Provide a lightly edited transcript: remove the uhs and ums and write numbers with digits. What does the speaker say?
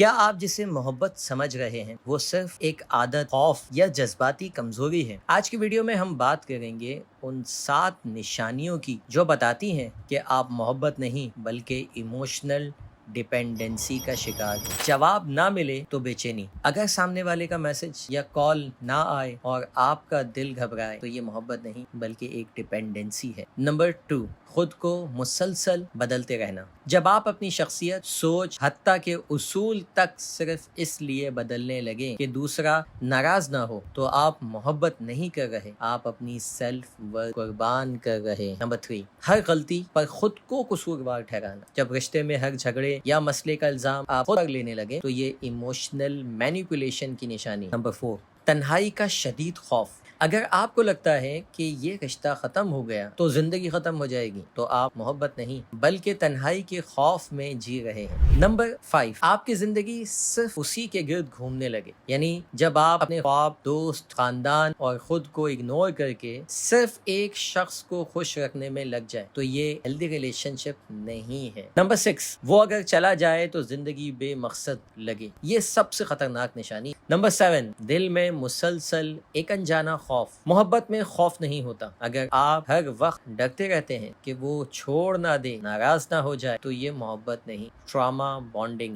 کیا آپ جسے محبت سمجھ رہے ہیں وہ صرف ایک عادت، خوف یا جذباتی کمزوری ہے؟ آج کی ویڈیو میں ہم بات کریں گے ان 7 نشانیوں کی جو بتاتی ہیں کہ آپ محبت نہیں بلکہ ایموشنل ڈیپینڈنسی کا شکار ہیں۔ جواب نہ ملے تو بے چینی، اگر سامنے والے کا میسج یا کال نہ آئے اور آپ کا دل گھبرائے تو یہ محبت نہیں بلکہ ایک ڈیپینڈنسی ہے۔ نمبر 2، خود کو مسلسل بدلتے رہنا۔ جب آپ اپنی شخصیت، سوچ، حتیٰ کہ اصول تک صرف اس لیے بدلنے لگیں کہ دوسرا ناراض نہ ہو تو آپ محبت نہیں کر رہے، آپ اپنی سیلف ورتھ قربان کر رہے۔ نمبر 3، ہر غلطی پر خود کو قصوروار ٹھہرانا۔ جب رشتے میں ہر جھگڑے یا مسئلے کا الزام آپ خود پر لینے لگے تو یہ ایموشنل مینیپولیشن کی نشانی۔ نمبر 4، تنہائی کا شدید خوف۔ اگر آپ کو لگتا ہے کہ یہ رشتہ ختم ہو گیا تو زندگی ختم ہو جائے گی تو آپ محبت نہیں بلکہ تنہائی کے خوف میں جی رہے ہیں۔ نمبر 5، آپ کی زندگی صرف اسی کے گرد گھومنے لگے، یعنی جب آپ اپنے خواب، دوست، خاندان اور خود کو اگنور کر کے صرف ایک شخص کو خوش رکھنے میں لگ جائے تو یہ ہیلدی ریلیشن شپ نہیں ہے۔ نمبر 6، وہ اگر چلا جائے تو زندگی بے مقصد لگے، یہ سب سے خطرناک نشانی۔ نمبر 7، دل میں مسلسل ایک انجانا خوف۔ محبت میں خوف نہیں ہوتا، اگر آپ ہر وقت ڈرتے رہتے ہیں کہ وہ چھوڑ نہ دے، ناراض نہ ہو جائے تو یہ محبت نہیں، ٹراما بانڈنگ